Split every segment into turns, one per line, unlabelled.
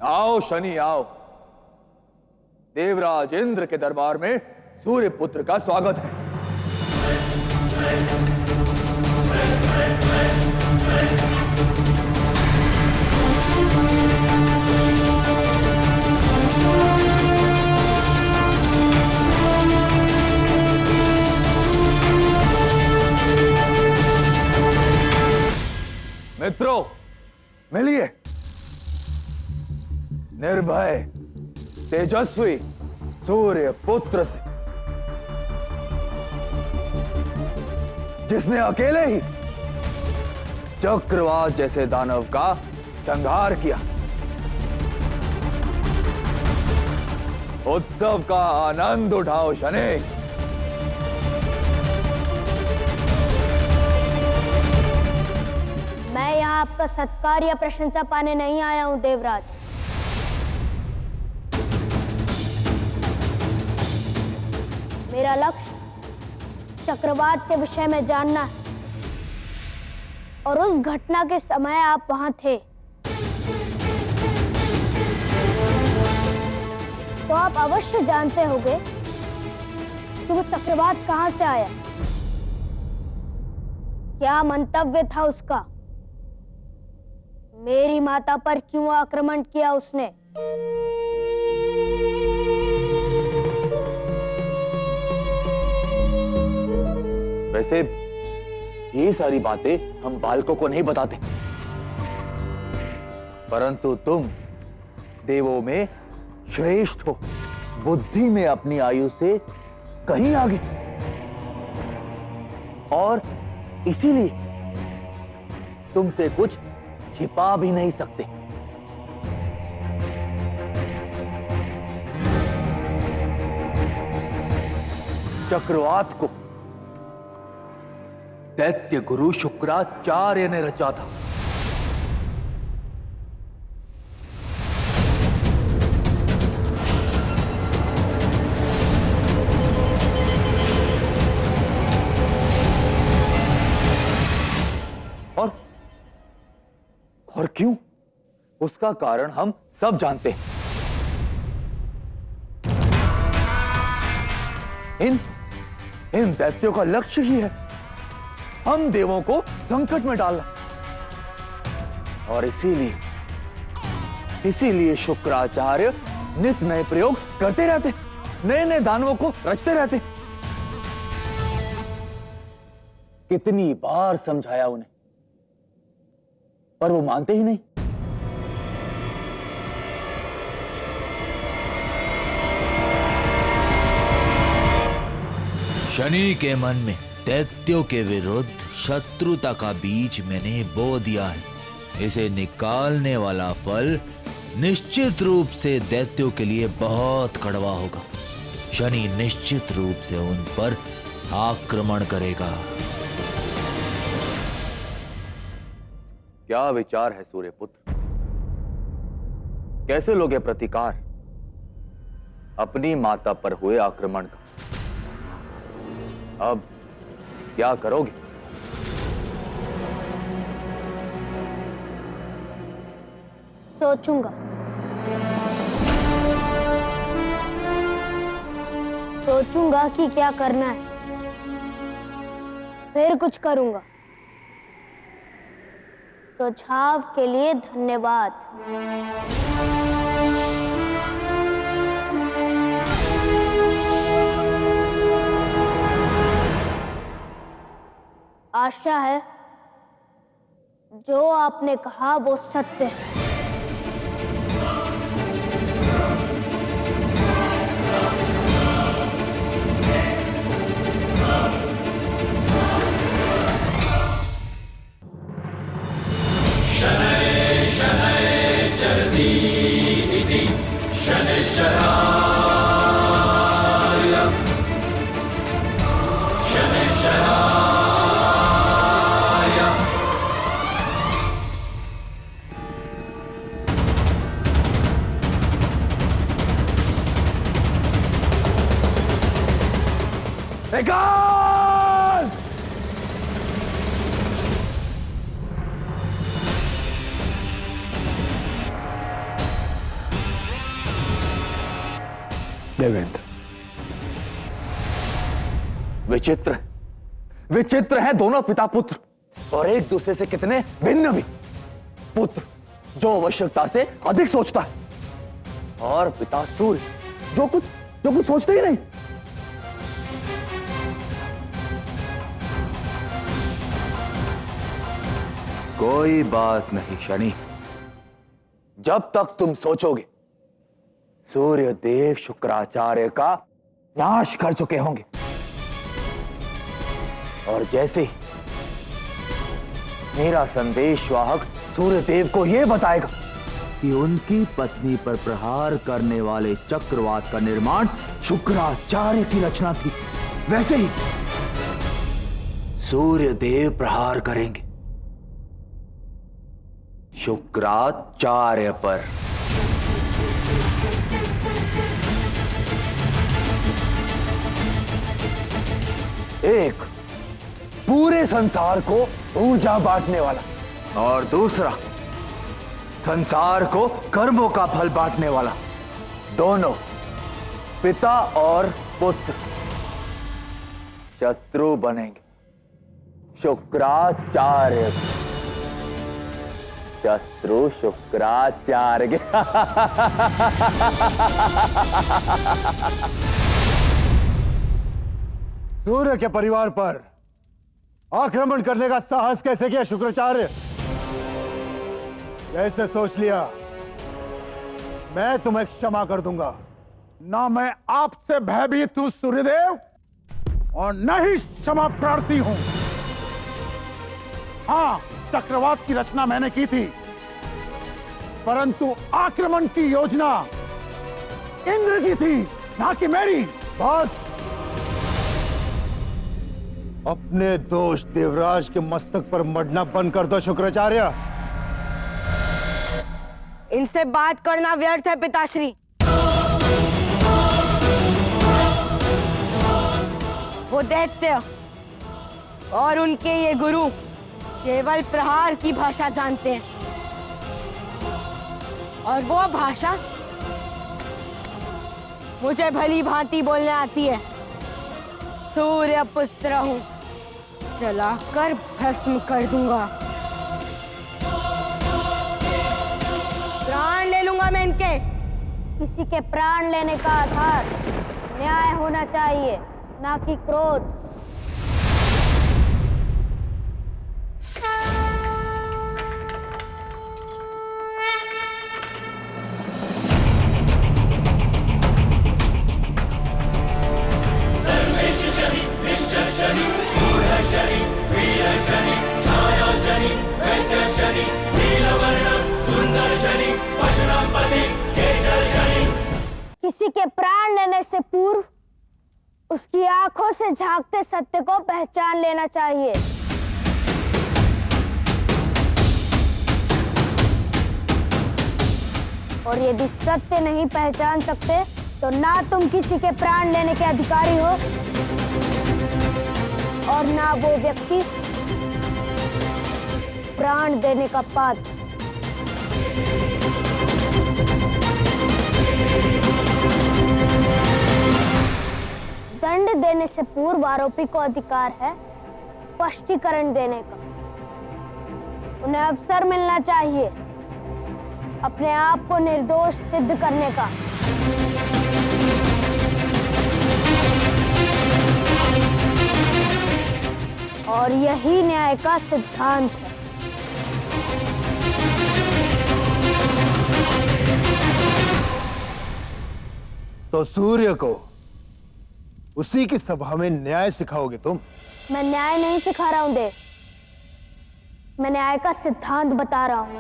आओ शनि आओ। देवराज इंद्र के दरबार में सूर्य पुत्र का स्वागत है। मित्रों, मिलिए। निर्भय तेजस्वी सूर्य पुत्र से, जिसने अकेले ही चक्रवात जैसे दानव का संहार किया। उत्सव का आनंद उठाओ शनि।
मैं यहाँ आपका सत्कार या प्रशंसा पाने नहीं आया हूं देवराज। मेरा लक्ष्य चक्रवात के विषय में जानना है, और उस घटना के समय आप वहां थे, तो आप अवश्य जानते होंगे कि वो चक्रवात कहां से आया, क्या मंतव्य था उसका, मेरी माता पर क्यों आक्रमण किया उसने।
वैसे ये सारी बातें हम बालकों को नहीं बताते, परंतु तुम देवों में श्रेष्ठ हो, बुद्धि में अपनी आयु से कहीं आगे, और इसीलिए तुमसे कुछ छिपा भी नहीं सकते। चक्रवात को दैत्य गुरु शुक्राचार्य ने रचा था। और क्यों, उसका कारण हम सब जानते हैं। इन दैत्यों का लक्ष्य ही है हम देवों को संकट में डालना, और इसीलिए शुक्राचार्य नित्य नए प्रयोग करते रहते, नए नए दानवों को रचते रहते। कितनी बार समझाया उन्हें, पर वो मानते ही नहीं।
शनि के मन में दैत्यों के विरुद्ध शत्रुता का बीज मैंने बो दिया है। इसे निकालने वाला फल निश्चित रूप से दैत्यों के लिए बहुत कड़वा होगा। शनि निश्चित रूप से उन पर आक्रमण करेगा।
क्या विचार है सूर्यपुत्र? कैसे लोगे प्रतिकार अपनी माता पर हुए आक्रमण का? अब क्या करोगे?
सोचूंगा कि क्या करना है, फिर कुछ करूंगा। सुझाव के लिए धन्यवाद। आशा है जो आपने कहा वो सत्य है।
शनैः शनैः चरति इति शनैश्चराय शनैश्चराय।
देवेंद्र, विचित्र विचित्र है दोनों पिता पुत्र, और एक दूसरे से कितने भिन्न भी। पुत्र जो आवश्यकता से अधिक सोचता है, और पिता सूर्य जो कुछ सोचते ही नहीं।
कोई बात नहीं शनि,
जब तक तुम सोचोगे सूर्य देव शुक्राचार्य का नाश कर चुके होंगे, और जैसे ही मेरा संदेशवाहक सूर्यदेव को यह बताएगा
कि उनकी पत्नी पर प्रहार करने वाले चक्रवात का निर्माण शुक्राचार्य की रचना थी, वैसे ही सूर्यदेव प्रहार करेंगे शुक्राचार्य पर।
एक पूरे संसार को ऊर्जा बांटने वाला,
और दूसरा
संसार को कर्मों का फल बांटने वाला। दोनों पिता और पुत्र शत्रु बनेंगे शुक्राचार्य, शत्रु शुक्राचार्य के।
सूर्य के परिवार पर आक्रमण करने का साहस कैसे किया शुक्राचार्य? कैसे सोच लिया मैं तुम्हें क्षमा कर दूंगा? ना मैं आपसे भयभीत हूं सूर्यदेव, और न ही क्षमा प्रार्थी हूं। हां, चक्रवात की रचना मैंने की थी, परंतु आक्रमण की योजना इंद्र की थी, ना कि मेरी। बस अपने दोष देवराज के मस्तक पर मढ़ना बंद कर दो शुक्राचार्य।
इनसे बात करना व्यर्थ है पिताश्री। वो दैत्य और उनके ये गुरु केवल प्रहार की भाषा जानते हैं, और वो भाषा मुझे भली भांति बोलने आती है। सूर्य पुत्र हूं, जलाकर भस्म कर दूंगा, प्राण ले लूंगा मैं इनके।
किसी के प्राण लेने का आधार न्याय होना चाहिए, ना कि क्रोध।
सर्वेश शनि निश्चर शनि मूढ़ शनि वीर शनि छाया शनि वैद्य शनि नीलवर्ण सुंदर शनि पशुपति केजर शनि।
किसी के प्राण लेने से पूर्व उसकी आंखों से झांकते सत्य को पहचान लेना चाहिए। और यदि सत्य नहीं पहचान सकते तो ना तुम किसी के प्राण लेने के अधिकारी हो, और ना वो व्यक्ति प्राण देने का पात्र। दंड देने से पूर्व आरोपी को अधिकार है स्पष्टीकरण देने का। उन्हें अवसर मिलना चाहिए अपने आप को निर्दोष सिद्ध करने का। और यही न्याय का सिद्धांत है।
तो सूर्य को उसी की सभा में न्याय सिखाओगे तुम?
मैं न्याय नहीं सिखा रहा हूं देव, मैं न्याय का सिद्धांत बता रहा हूं।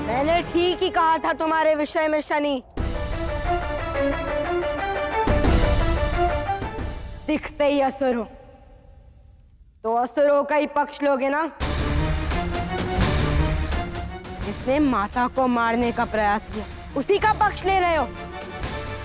मैंने ठीक ही कहा था तुम्हारे विषय में शनि। दिखते ही असुर हो, तो असुरों का ही पक्ष लोगे ना। इसने माता को मारने का प्रयास किया, उसी का पक्ष ले रहे हो।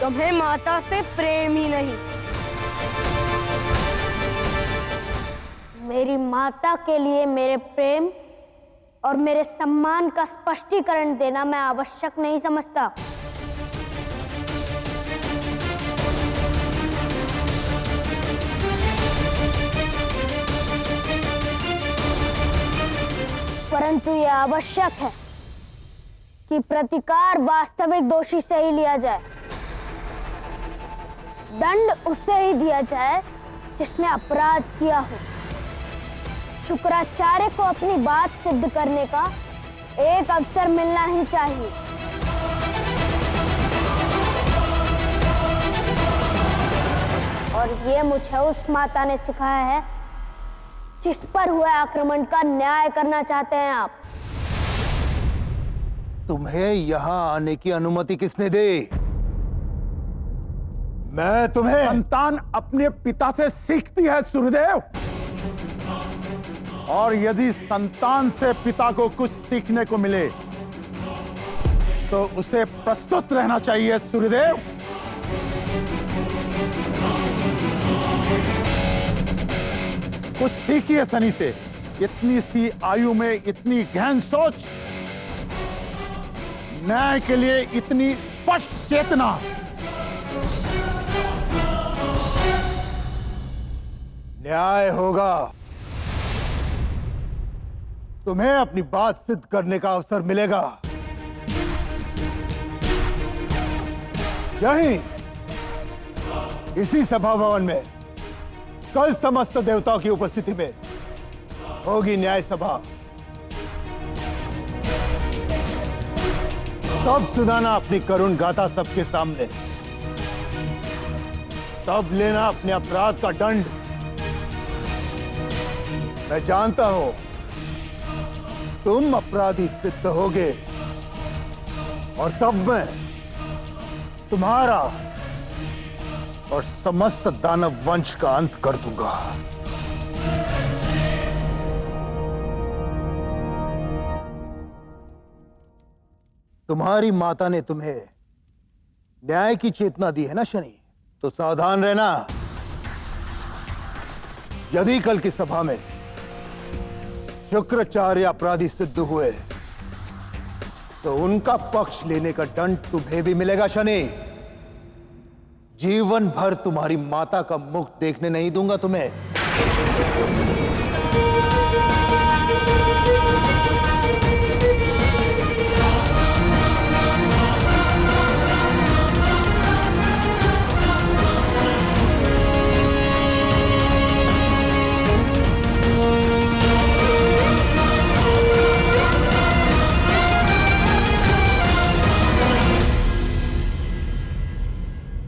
तुम्हें माता से प्रेम ही नहीं।
मेरी माता के लिए मेरे प्रेम और मेरे सम्मान का स्पष्टीकरण देना मैं आवश्यक नहीं समझता। परंतु यह आवश्यक है कि प्रतिकार वास्तविक दोषी से ही लिया जाए। दंड उससे ही दिया जाए जिसने अपराध किया हो। शुक्राचार्य को अपनी बात सिद्ध करने का एक अवसर मिलना ही चाहिए। और ये मुझे उस माता ने सिखाया है जिस पर हुए आक्रमण का न्याय करना चाहते हैं आप।
तुम्हें यहां आने की अनुमति किसने दी? मैं तुम्हें संतान अपने पिता से सीखती है सूर्यदेव, और यदि संतान से पिता को कुछ सीखने को मिले तो उसे प्रस्तुत रहना चाहिए सूर्यदेव। कुछ सीखिए शनि से। इतनी सी आयु में इतनी गहन सोच, न्याय के लिए इतनी स्पष्ट चेतना। न्याय होगा। तुम्हें अपनी बात सिद्ध करने का अवसर मिलेगा। यहीं इसी सभा भवन में कल समस्त देवताओं की उपस्थिति में होगी न्याय सभा। तब सुनाना अपनी करुण गाथा सबके सामने। तब लेना अपने अपराध का दंड। मैं जानता हूं तुम अपराधी सिद्ध होगे, और तब मैं तुम्हारा और समस्त दानव वंश का अंत कर दूंगा। तुम्हारी माता ने तुम्हें न्याय की चेतना दी है ना शनि, तो सावधान रहना। यदि कल की सभा में शुक्राचार्य अपराधी सिद्ध हुए तो उनका पक्ष लेने का दंड तुम्हें भी मिलेगा शनि। जीवन भर तुम्हारी माता का मुख देखने नहीं दूंगा तुम्हें।